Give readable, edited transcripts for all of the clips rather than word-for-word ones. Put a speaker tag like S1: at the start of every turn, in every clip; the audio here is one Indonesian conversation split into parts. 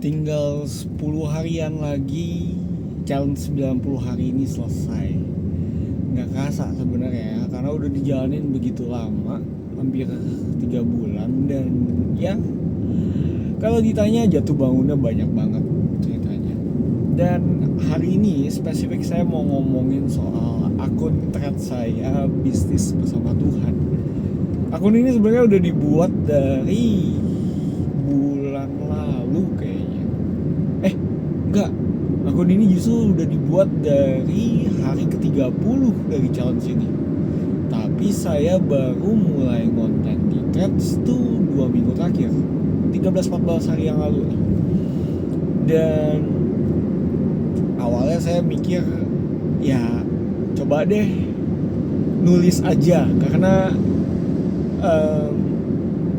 S1: Tinggal 10 harian lagi challenge 90 hari ini selesai. Nggak kerasa sebenarnya ya, karena udah dijalanin begitu lama, hampir 3 bulan. Dan ya kalau ditanya jatuh bangunnya banyak banget ceritanya. Dan hari ini spesifik saya mau ngomongin soal akun thread saya, bisnis bersama Tuhan. Akun ini sebenarnya udah dibuat dari bulan lalu kayaknya. Enggak. Akun ini justru udah dibuat dari hari ke-30 dari challenge ini. Tapi saya baru mulai konten di threads tuh 2 minggu terakhir, 13-14 hari yang lalu lah. Dan awalnya saya mikir, ya coba deh nulis aja. Karena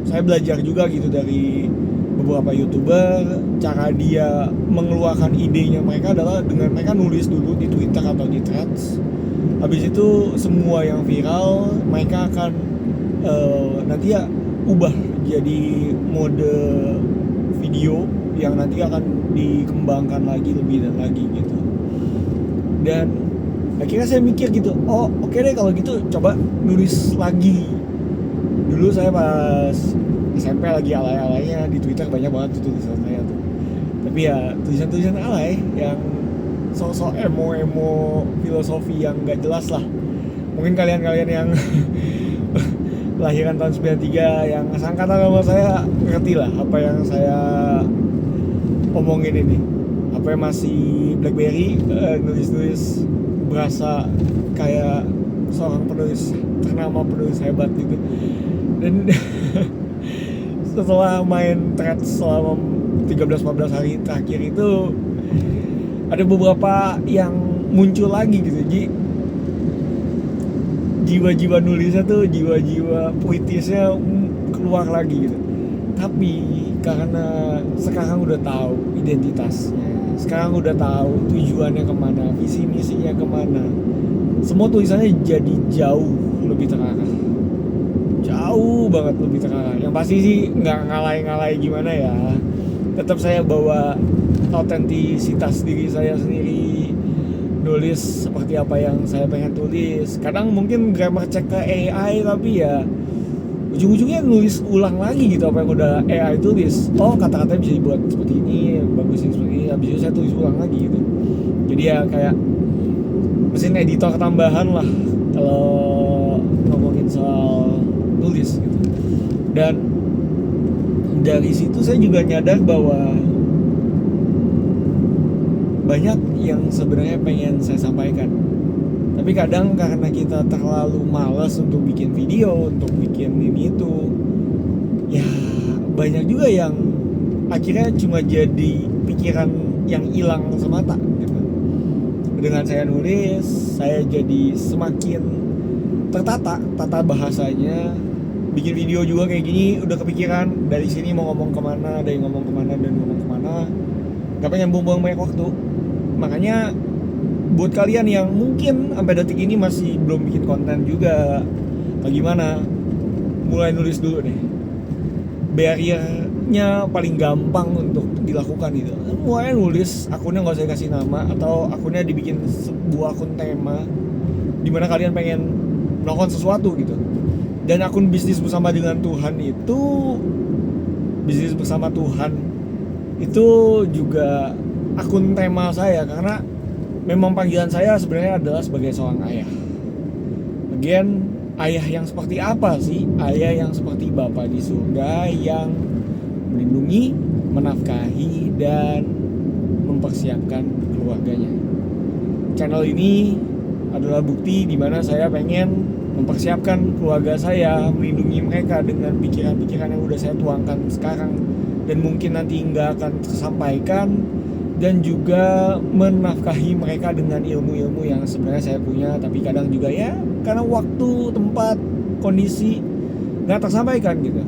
S1: saya belajar juga gitu dari beberapa YouTuber, cara dia mengeluarkan idenya mereka adalah dengan mereka nulis dulu di Twitter atau di Threads. Habis itu semua yang viral mereka akan nanti ya ubah jadi mode video yang nanti akan dikembangkan lagi lebih dan lagi gitu. Dan akhirnya saya mikir gitu, oh oke deh kalau gitu coba nulis lagi. Dulu saya pas SMP lagi alay-alaynya di Twitter banyak banget tuh tulisan saya tuh. Tapi ya tulisan-tulisan alay yang sok-sok emo-emo filosofi yang gak jelas lah. Mungkin kalian-kalian yang lahiran tahun 93 yang seangkatan sama saya ngerti lah apa yang saya omongin ini. Apa yang masih BlackBerry nulis-nulis berasa kayak seorang penulis ternama, penulis hebat gitu. Dan setelah main threads selama 13-14 hari terakhir itu ada beberapa yang muncul lagi gitu. Jadi jiwa-jiwa nulisnya tuh, jiwa-jiwa puitisnya keluar lagi gitu. Tapi karena sekarang udah tahu identitasnya, sekarang udah tahu tujuannya kemana, visi misinya kemana, semua tulisannya jadi jauh lebih terarah, jauh banget lebih terarah. Yang pasti sih nggak ngalai-ngalai gimana ya, tetap saya bawa autentisitas diri saya sendiri, nulis seperti apa yang saya pengen tulis. Kadang mungkin grammar check ke AI, tapi ya ujung-ujungnya nulis ulang lagi gitu apa yang udah AI tulis. Oh kata-katanya bisa dibuat seperti ini, bagusin seperti ini, habis itu saya tulis ulang lagi gitu. Jadi ya kayak mesin editor tambahan lah kalau ngomongin soal nulis gitu. Dan dari situ saya juga nyadar bahwa banyak yang sebenarnya pengen saya sampaikan, tapi kadang karena kita terlalu malas untuk bikin video, untuk bikin ini itu, ya banyak juga yang akhirnya cuma jadi pikiran yang hilang semata gitu. Dengan saya nulis, saya jadi semakin tertata, tata bahasanya. Bikin video juga kayak gini udah kepikiran, dari sini mau ngomong kemana, dari ngomong kemana dan ngomong kemana. Gak pengen buang-buang banyak waktu. Makanya buat kalian yang mungkin sampai detik ini masih belum bikin konten juga, bagaimana? Mulai nulis dulu deh. Barrier-nya paling gampang untuk dilakukan gitu. Mulai nulis, akunnya nggak usah kasih nama, atau akunnya dibikin sebuah akun tema dimana kalian pengen melakukan sesuatu gitu. Dan akun bisnis bersama dengan Tuhan itu, bisnis bersama Tuhan itu juga akun tema saya, karena memang panggilan saya sebenarnya adalah sebagai seorang ayah. Again, ayah yang seperti apa sih? Ayah yang seperti Bapa di surga yang melindungi, menafkahi, dan mempersiapkan keluarganya. Channel ini adalah bukti di mana saya pengen mempersiapkan keluarga saya, melindungi mereka dengan pikiran-pikiran yang udah saya tuangkan sekarang dan mungkin nanti nggak akan tersampaikan, dan juga menafkahi mereka dengan ilmu-ilmu yang sebenarnya saya punya, tapi kadang juga ya karena waktu, tempat, kondisi nggak tersampaikan gitu.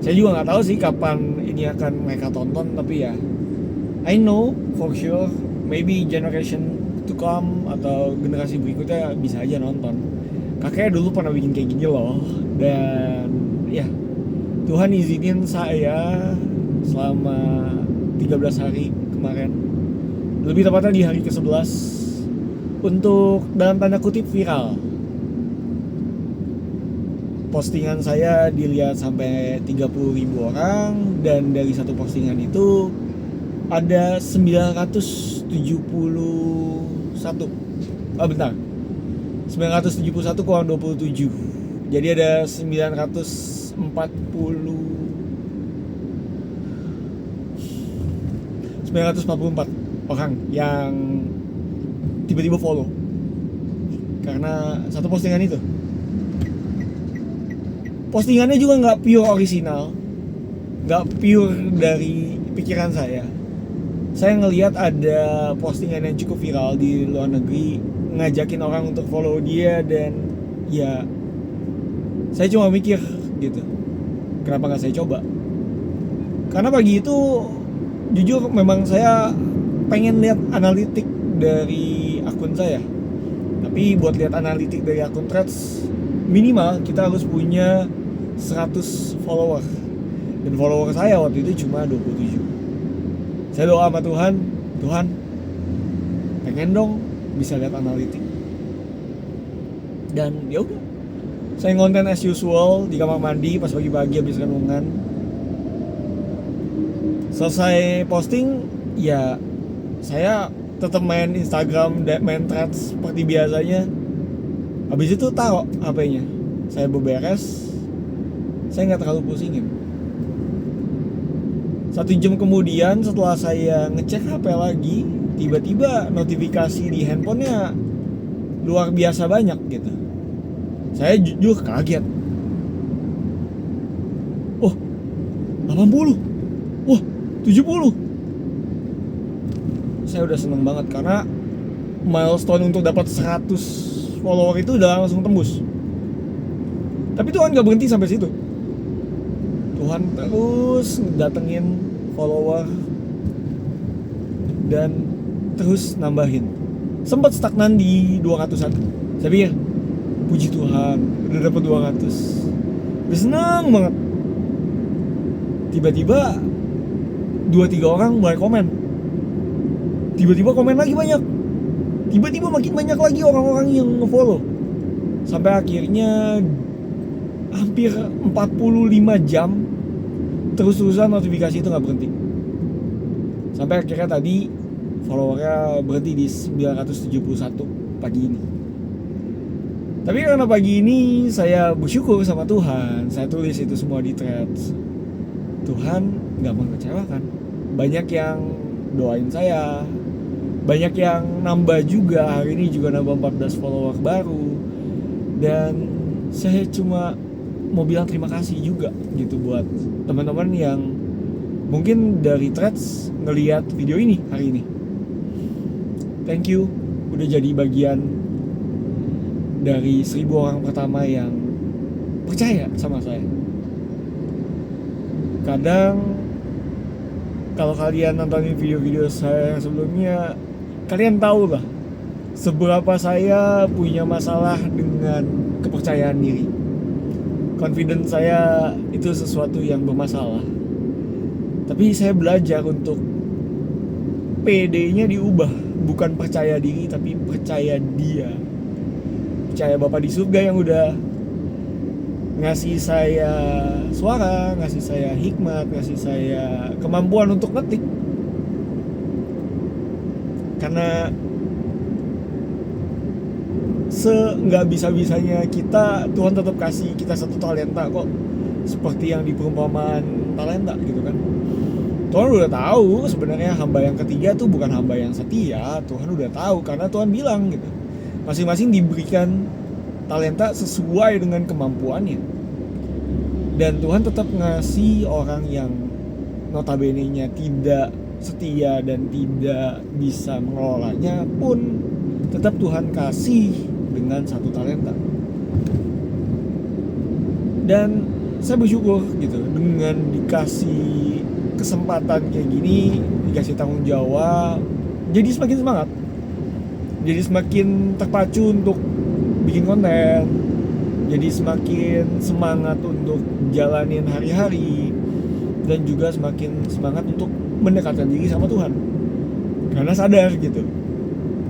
S1: Saya juga nggak tahu sih kapan ini akan mereka tonton, tapi ya I know for sure maybe generation to come atau generasi berikutnya bisa aja nonton. Kakeknya dulu pernah bikin kayak gini loh. Dan ya Tuhan izinin saya selama 13 13 hari kemarin, lebih tepatnya di hari ke-11, untuk dalam tanda kutip viral. Postingan saya dilihat sampai 30.000 orang, dan dari satu postingan itu ada 971. Bentar. 971 kurang 27. Jadi ada 944 orang yang tiba-tiba follow karena satu postingan itu. Postingannya juga nggak pure original, nggak pure dari pikiran saya. Saya ngelihat ada postingan yang cukup viral di luar negeri, ngajakin orang untuk follow dia, dan ya saya cuma mikir gitu, kenapa nggak saya coba? Karena pagi itu jujur memang saya pengen lihat analitik dari akun saya. Tapi buat lihat analitik dari akun Threads, minimal kita harus punya 100 follower. Dan follower saya waktu itu cuma 27. Saya doa sama Tuhan, pengen dong bisa lihat analitik. Dan ya udah, saya ngonten as usual di kamar mandi pas pagi-pagi habis renungan. Selesai posting, ya saya tetap main Instagram dan main Threads seperti biasanya. Habis itu taruh HP-nya, saya beberes, saya nggak terlalu pusingin. 1 jam kemudian setelah saya ngecek HP lagi, tiba-tiba notifikasi di handphonenya luar biasa banyak gitu. Saya jujur kaget. Oh, 80. Wah, 70. Saya udah seneng banget karena milestone untuk dapat 100 follower itu udah langsung tembus. Tapi Tuhan gak berhenti sampai situ. Tuhan terus datengin follower dan terus nambahin. Sempat stagnan di 200-an. Saya pikir, puji Tuhan, udah dapat 200. Udah senang banget. Tiba-tiba 2-3 orang mulai komen. Tiba-tiba komen lagi banyak. Tiba-tiba makin banyak lagi orang-orang yang nge-follow. Sampai akhirnya hampir 45 jam terus-terusan notifikasi itu gak berhenti. Sampai akhirnya tadi followernya berhenti di 971 pagi ini. Tapi karena pagi ini saya bersyukur sama Tuhan, saya tulis itu semua di Threads. Tuhan gak mengecewakan. Banyak yang doain saya, banyak yang nambah juga. Hari ini juga nambah 14 follower baru. Dan saya cuma mau bilang terima kasih juga gitu buat teman-teman yang mungkin dari Threads ngelihat video ini hari ini. Thank you udah jadi bagian dari 1000 orang pertama yang percaya sama saya. Kadang kalau kalian nontonin video-video saya yang sebelumnya, kalian tahu lah seberapa saya punya masalah dengan kepercayaan diri. Confidence saya itu sesuatu yang bermasalah. Tapi saya belajar untuk PD-nya diubah, bukan percaya diri tapi percaya Dia. Percaya Bapa di surga yang udah ngasih saya suara, ngasih saya hikmat, ngasih saya kemampuan untuk ngetik. Karena nggak bisa-bisanya kita, Tuhan tetap kasih kita satu talenta kok. Seperti yang di perumpamaan talenta gitu kan. Tuhan udah tahu sebenarnya hamba yang ketiga tuh bukan hamba yang setia. Tuhan udah tahu karena Tuhan bilang gitu. Masing-masing diberikan talenta sesuai dengan kemampuannya. Dan Tuhan tetap ngasih orang yang notabene-nya tidak setia dan tidak bisa mengelolanya pun tetap Tuhan kasih dengan satu talenta. Dan saya bersyukur gitu dengan dikasih kesempatan kayak gini, dikasih tanggung jawab, jadi semakin semangat, jadi semakin terpacu untuk bikin konten, jadi semakin semangat untuk jalanin hari-hari, dan juga semakin semangat untuk mendekatkan diri sama Tuhan. Karena sadar gitu,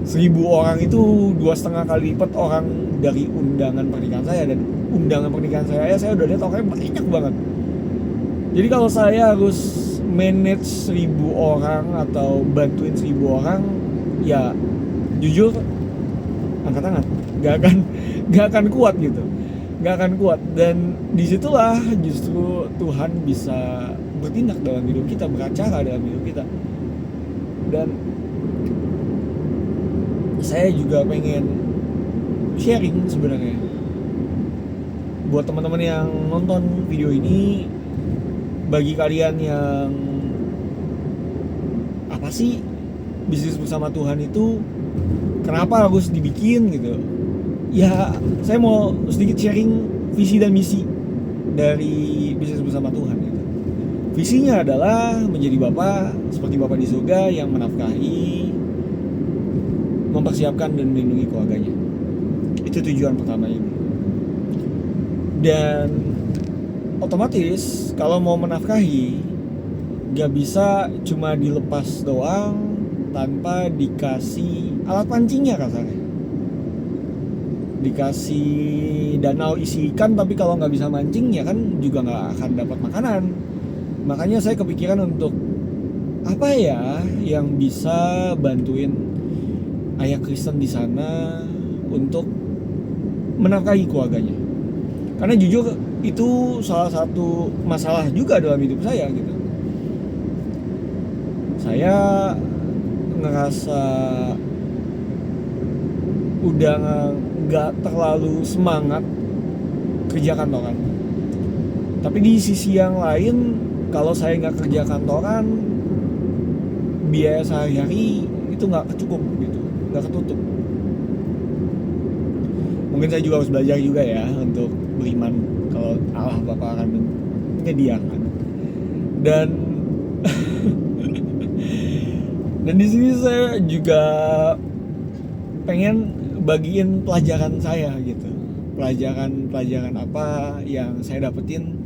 S1: 1.000 orang itu 2,5 kali lipat orang dari undangan pernikahan saya, dan undangan pernikahan saya udah lihat orangnya banyak banget. Jadi kalau saya harus manage 1.000 orang atau bantuin 1.000 orang, ya jujur angkat tangan, gak akan kuat gitu, gak akan kuat. Dan disitulah justru Tuhan bisa bertindak dalam hidup kita, beracara dalam hidup kita. Dan saya juga pengen sharing sebenarnya buat teman-teman yang nonton video ini. Bagi kalian yang apa sih bisnis bersama Tuhan itu, kenapa harus dibikin gitu ya, saya mau sedikit sharing visi dan misi dari bisnis bersama Tuhan gitu. Visinya adalah menjadi Bapa seperti Bapa di surga yang menafkahi, mempersiapkan dan melindungi keluarganya. Itu tujuan pertama ini. Dan otomatis kalau mau menafkahi, gak bisa cuma dilepas doang tanpa dikasih alat pancingnya kasarnya. Dikasih danau isi ikan, tapi kalau gak bisa mancing ya kan juga gak akan dapat makanan. Makanya saya kepikiran untuk apa ya yang bisa bantuin ayah Kristen di sana untuk menafkahi keluarganya. Karena jujur itu salah satu masalah juga dalam hidup saya gitu. Saya ngerasa udah nggak terlalu semangat kerja kantoran. Tapi di sisi yang lain, kalau saya nggak kerja kantoran, biaya sehari-hari itu nggak kecukup gitu, nggak ketutup. Mungkin saya juga harus belajar juga ya untuk beriman kalau Allah Bapa akan menyediakan. Dan di sini saya juga pengen bagiin pelajaran saya gitu. Pelajaran apa yang saya dapetin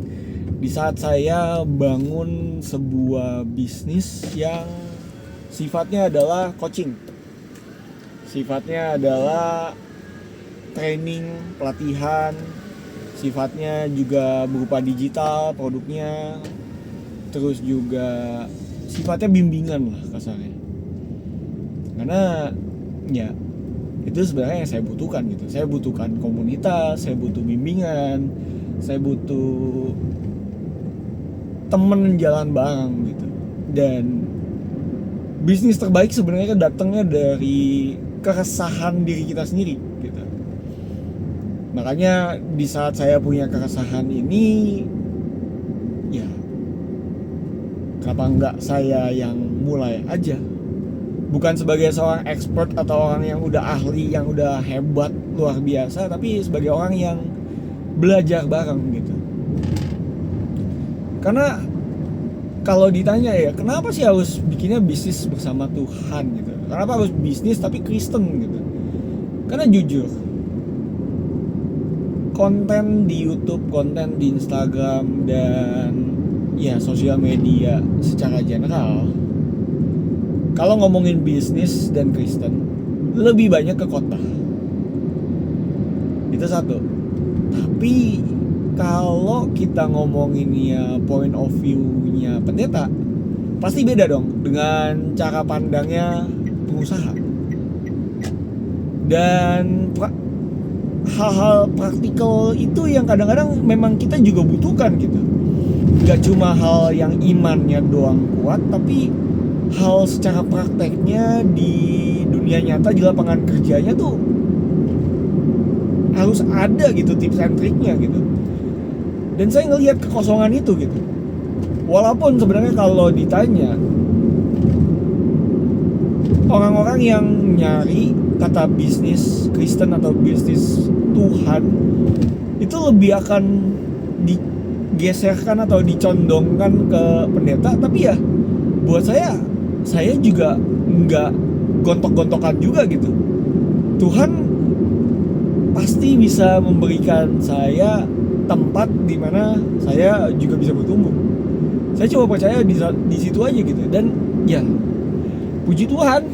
S1: di saat saya bangun sebuah bisnis yang sifatnya adalah coaching. Sifatnya adalah training, pelatihan, sifatnya juga berupa digital produknya, terus juga sifatnya bimbingan lah kasarnya. Karena ya itu sebenarnya yang saya butuhkan gitu. Saya butuhkan komunitas, saya butuh bimbingan, saya butuh temen jalan bareng gitu. Dan bisnis terbaik sebenarnya datangnya dari keresahan diri kita sendiri gitu. Makanya di saat saya punya keresahan ini, ya kenapa enggak saya yang mulai aja. Bukan sebagai seorang expert atau orang yang udah ahli, yang udah hebat, luar biasa, tapi sebagai orang yang belajar bareng gitu. Karena kalau ditanya ya, kenapa sih harus bikinnya bisnis bersama Tuhan gitu? Kenapa harus bisnis tapi Kristen gitu? Karena jujur, konten di YouTube, konten di Instagram, dan ya sosial media secara general, kalau ngomongin bisnis dan Kristen, lebih banyak ke kota. Itu satu. Tapi kalau kita ngomongin ya point of view-nya pendeta, pasti beda dong dengan cara pandangnya pengusaha. Dan hal-hal praktikal itu yang kadang-kadang memang kita juga butuhkan gitu. Gak cuma hal yang imannya doang kuat, tapi hal secara prakteknya di dunia nyata, di lapangan kerjanya tuh harus ada gitu tips and triknya gitu. Dan saya ngelihat kekosongan itu gitu. Walaupun sebenarnya kalau ditanya, orang-orang yang nyari kata bisnis Kristen atau bisnis Tuhan itu lebih akan digeserkan atau dicondongkan ke pendeta. Tapi ya buat saya juga nggak gontok-gontokan juga gitu. Tuhan pasti bisa memberikan saya tempat di mana saya juga bisa bertumbuh. Saya cuma percaya di situ aja gitu. Dan ya puji Tuhan,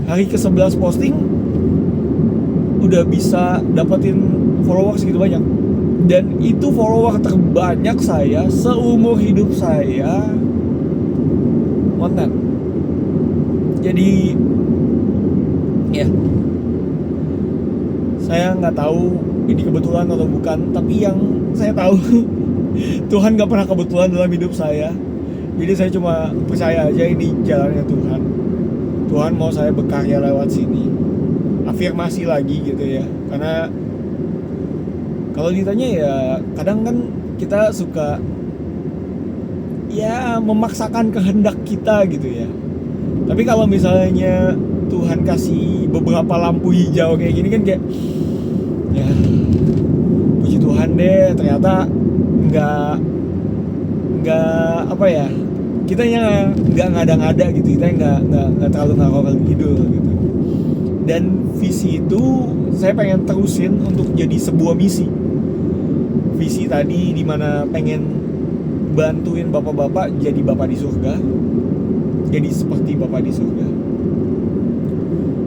S1: hari ke-11 posting udah bisa dapetin follower segitu banyak. Dan itu follower terbanyak saya seumur hidup saya online. Jadi ya, saya nggak tahu ini kebetulan atau bukan, tapi yang saya tahu Tuhan nggak pernah kebetulan dalam hidup saya. Jadi saya cuma percaya aja ini jalannya Tuhan. Tuhan mau saya berkarya lewat sini. Afirmasi lagi gitu ya. Karena kalau ditanya ya kadang kan kita suka ya memaksakan kehendak kita gitu ya. Tapi kalau misalnya Tuhan kasih beberapa lampu hijau kayak gini kan kayak ya puji Tuhan deh, ternyata nggak apa ya, kita nggak ngada-ngada gitu, kita nggak terlalu ngarokal gitu. Dan visi itu saya pengen terusin untuk jadi sebuah misi. Visi tadi dimana pengen bantuin bapak-bapak jadi bapak di surga, jadi seperti bapak di surga.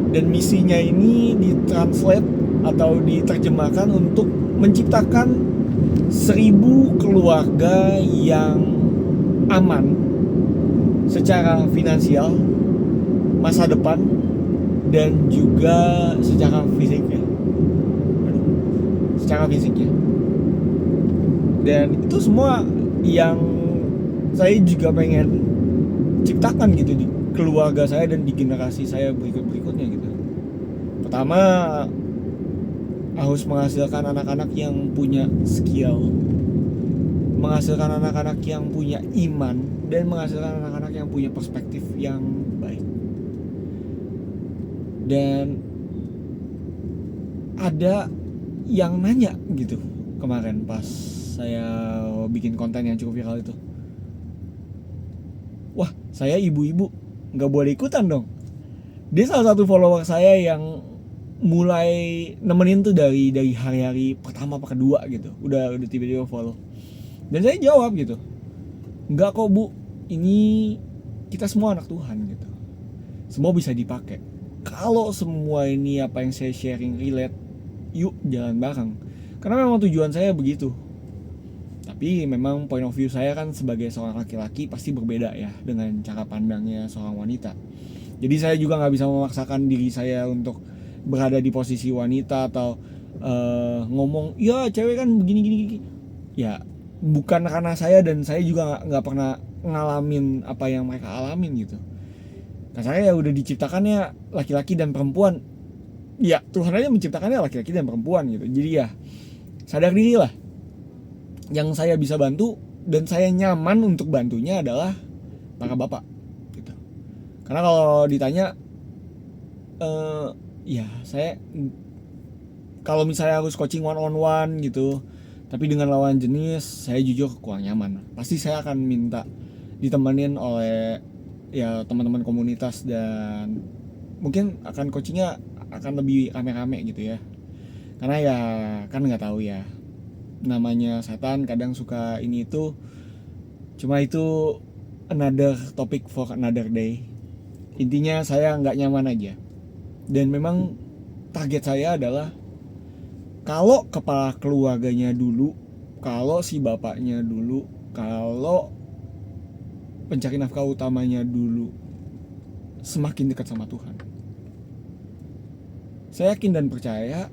S1: Dan misinya ini ditranslate atau diterjemahkan untuk menciptakan 1000 keluarga yang aman secara finansial, masa depan, dan juga secara fisiknya. Dan itu semua yang saya juga pengen ciptakan gitu di keluarga saya dan di generasi saya berikutnya gitu. Pertama, harus menghasilkan anak-anak yang punya skill, menghasilkan anak-anak yang punya iman, dan menghasilkan anak-anak yang punya perspektif yang baik. Dan ada yang nanya gitu kemarin pas saya bikin konten yang cukup viral itu, wah saya ibu-ibu nggak boleh ikutan dong. Dia salah satu follower saya yang mulai nemenin tuh dari hari-hari pertama apa kedua gitu, udah tiba-tiba follow. Dan saya jawab gitu, enggak kok bu, ini kita semua anak Tuhan gitu, semua bisa dipakai. Kalau semua ini apa yang saya sharing relate, yuk jalan bareng. Karena memang tujuan saya begitu. Tapi memang point of view saya kan sebagai seorang laki-laki pasti berbeda ya dengan cara pandangnya seorang wanita. Jadi saya juga nggak bisa memaksakan diri saya untuk berada di posisi wanita atau ngomong ya cewek kan begini. Ya bukan karena saya, dan saya juga nggak pernah ngalamin apa yang mereka alamin gitu. Karena saya ya udah diciptakannya laki-laki dan perempuan. Ya Tuhan aja menciptakannya laki-laki dan perempuan gitu. Jadi ya sadar diri lah. Yang saya bisa bantu dan saya nyaman untuk bantunya adalah para bapak gitu. Karena kalau ditanya ya saya kalau misalnya harus coaching one on one gitu, tapi dengan lawan jenis, saya jujur kurang nyaman. Pasti saya akan minta ditemenin oleh ya teman-teman komunitas, dan mungkin akan coachingnya akan lebih rame-rame gitu ya. Karena ya kan nggak tahu ya, namanya setan kadang suka ini itu. Cuma itu another topic for another day. Intinya saya nggak nyaman aja. Dan memang target saya adalah kalau kepala keluarganya dulu, kalau si bapaknya dulu, kalau pencari nafkah utamanya dulu semakin dekat sama Tuhan, saya yakin dan percaya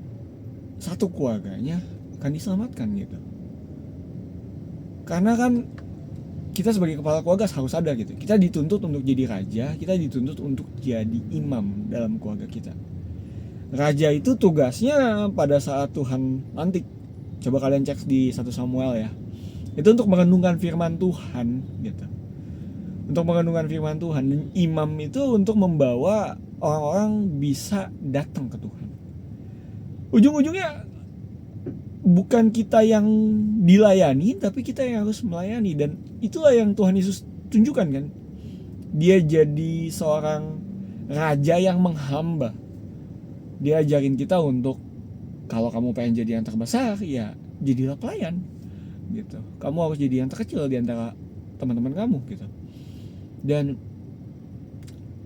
S1: satu keluarganya akan diselamatkan gitu. Karena kan kita sebagai kepala keluarga harus sadar gitu, kita dituntut untuk jadi raja, kita dituntut untuk jadi imam dalam keluarga kita. Raja itu tugasnya pada saat Tuhan lantik, coba kalian cek di 1 Samuel ya, itu untuk merenungkan firman Tuhan gitu, untuk merenungkan firman Tuhan. Dan imam itu untuk membawa orang-orang bisa datang ke Tuhan. Ujung-ujungnya bukan kita yang dilayani, tapi kita yang harus melayani. Dan itulah yang Tuhan Yesus tunjukkan kan. Dia jadi seorang raja yang menghamba. Dia ajarin kita untuk kalau kamu pengen jadi yang terbesar, ya jadilah pelayan. gitu. Kamu harus jadi yang terkecil di antara teman-teman kamu gitu. Dan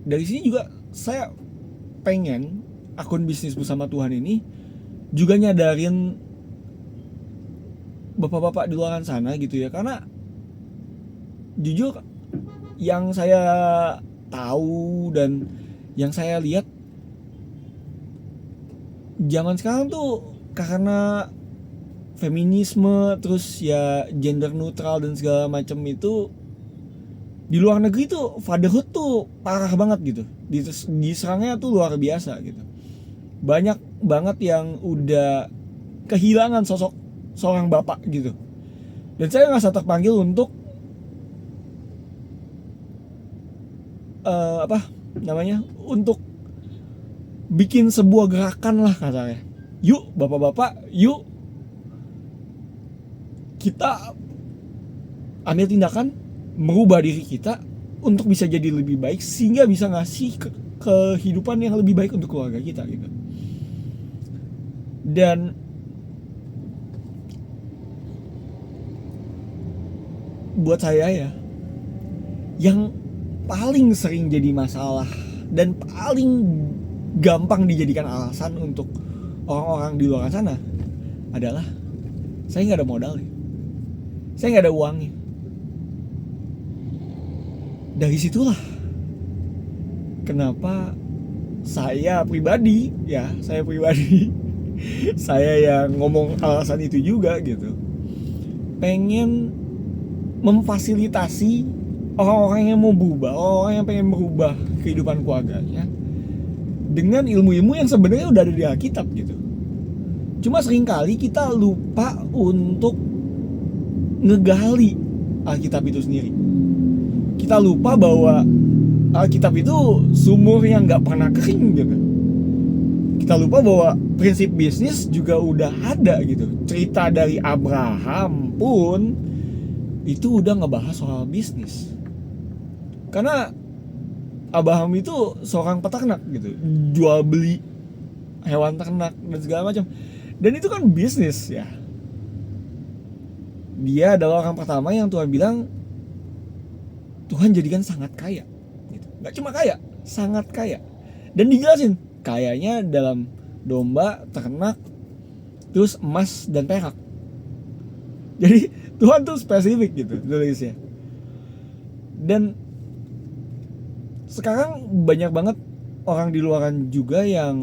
S1: dari sini juga saya pengen akun bisnis bersama Tuhan ini juga nyadarin bapak-bapak di luar sana gitu ya, karena jujur yang saya tahu dan yang saya lihat zaman sekarang tuh karena feminisme terus ya gender neutral dan segala macam itu, di luar negeri tuh fatherhood tuh parah banget gitu, diserangnya tuh luar biasa gitu. Banyak banget yang udah kehilangan sosok seorang bapak gitu. Dan saya ngerasa terpanggil untuk untuk bikin sebuah gerakan lah katanya. Yuk bapak-bapak, yuk kita ambil tindakan merubah diri kita untuk bisa jadi lebih baik, sehingga bisa ngasih kehidupan yang lebih baik untuk keluarga kita gitu. Dan buat saya ya, yang paling sering jadi masalah dan paling gampang dijadikan alasan untuk orang-orang di luar sana adalah saya nggak ada modalnya, saya nggak ada uangnya. Dari situlah kenapa saya pribadi saya yang ngomong alasan itu juga gitu, pengen memfasilitasi orang-orang yang mau berubah, orang yang pengen merubah kehidupan keluarganya dengan ilmu-ilmu yang sebenarnya udah ada di Alkitab gitu. Cuma seringkali kita lupa untuk ngegali Alkitab itu sendiri. Kita lupa bahwa Alkitab itu sumur yang gak pernah kering gitu. Kita lupa bahwa prinsip bisnis juga udah ada gitu. Cerita dari Abraham pun itu udah ngebahas soal bisnis. Karena Abraham itu seorang peternak gitu, jual beli hewan ternak dan segala macam. Dan itu kan bisnis ya. Dia adalah orang pertama yang Tuhan bilang Tuhan jadikan sangat kaya gitu. Gak cuma kaya, sangat kaya. Dan dijelasin kayanya dalam domba, ternak, terus emas dan perak. Jadi Tuhan tuh spesifik gitu tulisnya. Dan sekarang banyak banget orang di luaran juga yang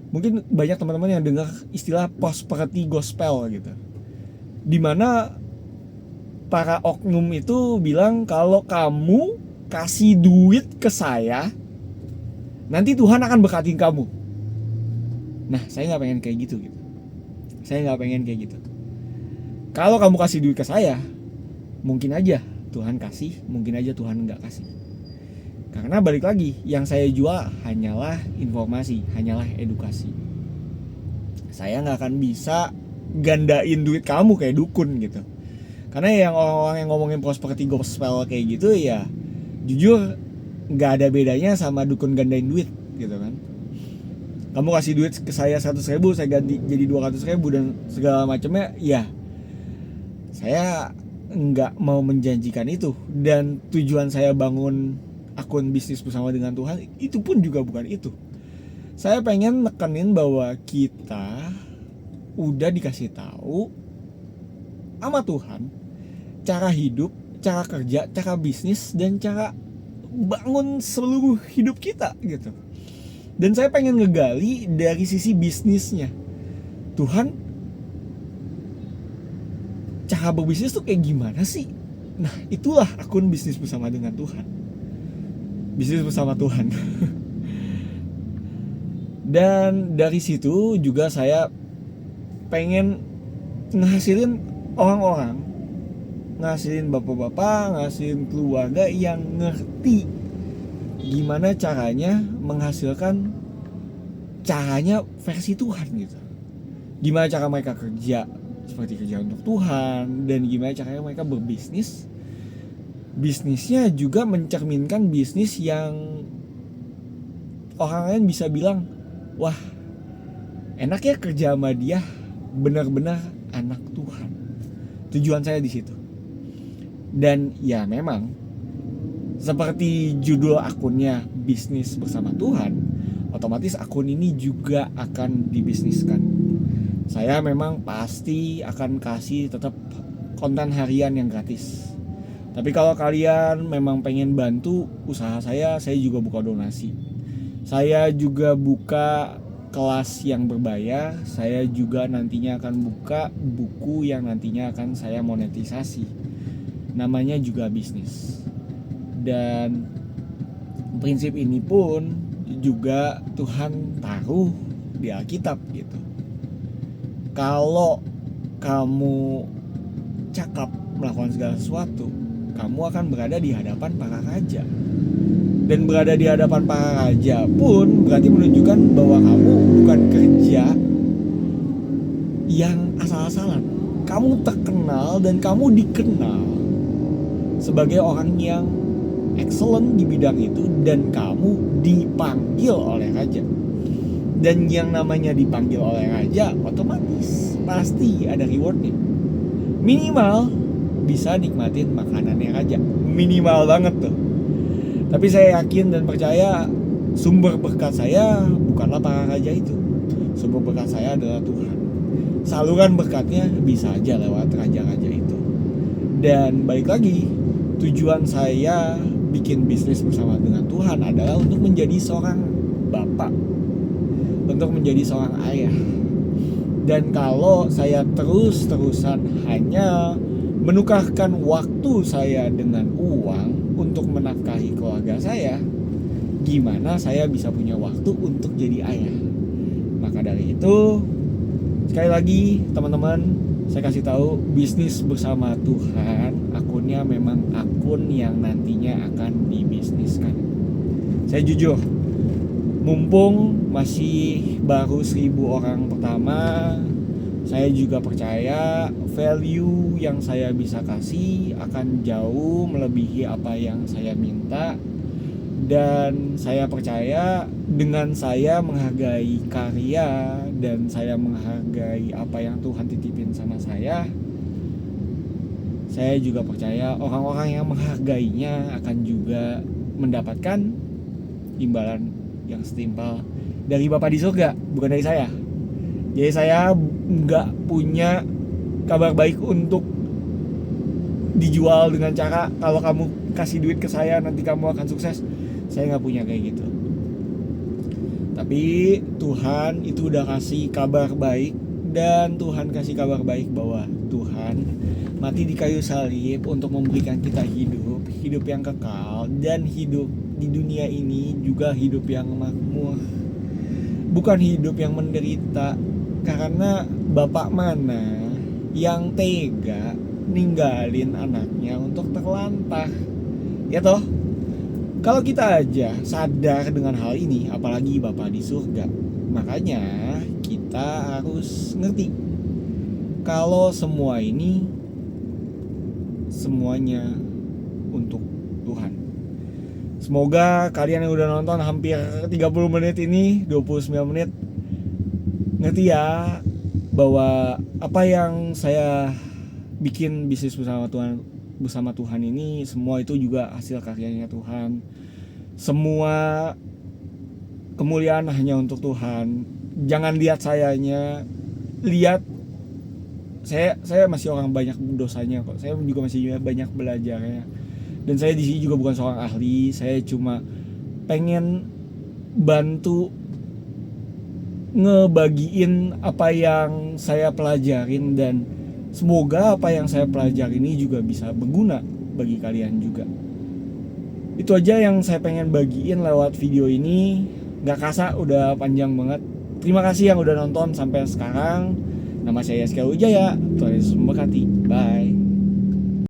S1: mungkin banyak teman-teman yang dengar istilah prosperity gospel gitu, dimana para oknum itu bilang kalau kamu kasih duit ke saya, nanti Tuhan akan berkatin kamu. Nah, saya nggak pengen kayak gitu. Saya nggak pengen kayak gitu. Kalau kamu kasih duit ke saya, mungkin aja Tuhan kasih, mungkin aja Tuhan nggak kasih. Karena balik lagi, yang saya jual hanyalah informasi, hanyalah edukasi. Saya nggak akan bisa gandain duit kamu kayak dukun gitu. Karena yang orang-orang yang ngomongin prosperity gospel kayak gitu ya, jujur nggak ada bedanya sama dukun gandain duit gitu kan. Kamu kasih duit ke saya 100.000, saya ganti jadi 200.000 dan segala macamnya, ya saya nggak mau menjanjikan itu. Dan tujuan saya bangun akun bisnis bersama dengan Tuhan itu pun juga bukan itu. Saya pengen nekenin bahwa kita udah dikasih tahu sama Tuhan cara hidup, cara kerja, cara bisnis, dan cara bangun seluruh hidup kita gitu. Dan saya pengen ngegali dari sisi bisnisnya. Tuhan, cara berbisnis tuh kayak gimana sih? Nah, itulah akun bisnis bersama dengan Tuhan. Bisnis bersama Tuhan. Dan dari situ juga saya pengen ngehasilin orang-orang, ngasilin bapak-bapak, ngasilin keluarga yang ngerti gimana caranya menghasilkan caranya versi Tuhan gitu. Gimana cara mereka kerja seperti kerja untuk Tuhan, dan gimana caranya mereka berbisnis. Bisnisnya juga mencerminkan bisnis yang orang lain bisa bilang, wah enak ya kerja sama dia, benar-benar anak Tuhan. Tujuan saya di situ. Dan ya memang seperti judul akunnya bisnis bersama Tuhan, otomatis akun ini juga akan dibisniskan. Saya memang pasti akan kasih tetap konten harian yang gratis. Tapi kalau kalian memang pengen bantu usaha saya juga buka donasi. Saya juga buka kelas yang berbayar. Saya juga nantinya akan buka buku yang nantinya akan saya monetisasi. Namanya juga bisnis. Dan prinsip ini pun juga Tuhan taruh di Alkitab gitu. Kalau kamu cakap melakukan segala sesuatu, kamu akan berada di hadapan para raja. Dan berada di hadapan para raja pun berarti menunjukkan bahwa kamu bukan kerja yang asal-asalan. Kamu terkenal dan kamu dikenal sebagai orang yang excellent di bidang itu, dan kamu dipanggil oleh raja. Dan yang namanya dipanggil oleh raja otomatis pasti ada rewardnya. Minimal bisa nikmatin makanannya raja. Minimal banget tuh. Tapi saya yakin dan percaya sumber berkat saya bukanlah para raja itu. Sumber berkat saya adalah Tuhan. Saluran berkatnya bisa aja lewat raja-raja itu. Dan balik lagi, tujuan saya bikin bisnis bersama dengan Tuhan adalah untuk menjadi seorang bapak, untuk menjadi seorang ayah. Dan kalau saya terus-terusan hanya menukarkan waktu saya dengan uang untuk menafkahi keluarga saya, gimana saya bisa punya waktu untuk jadi ayah? Maka dari itu, sekali lagi teman-teman, saya kasih tahu, bisnis bersama Tuhan akunnya memang akun yang nantinya akan dibisniskan. Saya jujur, mumpung masih baru 1000 orang pertama, saya juga percaya value yang saya bisa kasih akan jauh melebihi apa yang saya minta. Dan saya percaya dengan saya menghargai karya dan saya menghargai apa yang Tuhan titipin sama saya juga percaya orang-orang yang menghargainya akan juga mendapatkan imbalan yang setimpal dari Bapa di surga, bukan dari saya. Jadi saya nggak punya kabar baik untuk dijual dengan cara kalau kamu kasih duit ke saya nanti kamu akan sukses. Saya nggak punya kayak gitu. Tapi Tuhan itu udah kasih kabar baik, dan Tuhan kasih kabar baik bahwa Tuhan mati di kayu salib untuk memberikan kita hidup yang kekal, dan hidup di dunia ini juga hidup yang makmur, bukan hidup yang menderita. Karena bapak mana yang tega ninggalin anaknya untuk terlantar, ya toh? Kalau kita aja sadar dengan hal ini, apalagi Bapa di surga. Makanya kita harus ngerti kalau semua ini semuanya untuk Tuhan. Semoga kalian yang udah nonton hampir 30 menit ini, 29 menit, ngerti ya bahwa apa yang saya bikin bisnis bersama Tuhan ini semua itu juga hasil karyanya Tuhan. Semua kemuliaan hanya untuk Tuhan. Jangan lihat sayanya, lihat saya masih orang banyak dosanya kok. Saya juga masih banyak belajarnya. Dan saya di sini juga bukan seorang ahli. Saya cuma pengen bantu ngebagiin apa yang saya pelajarin, dan semoga apa yang saya pelajari ini juga bisa berguna bagi kalian juga. Itu aja yang saya pengen bagiin lewat video ini. Gak kerasa udah panjang banget. Terima kasih yang udah nonton sampai sekarang. Nama saya Yaskiel Wijaya. Tuhan Yesus memberkati. Bye.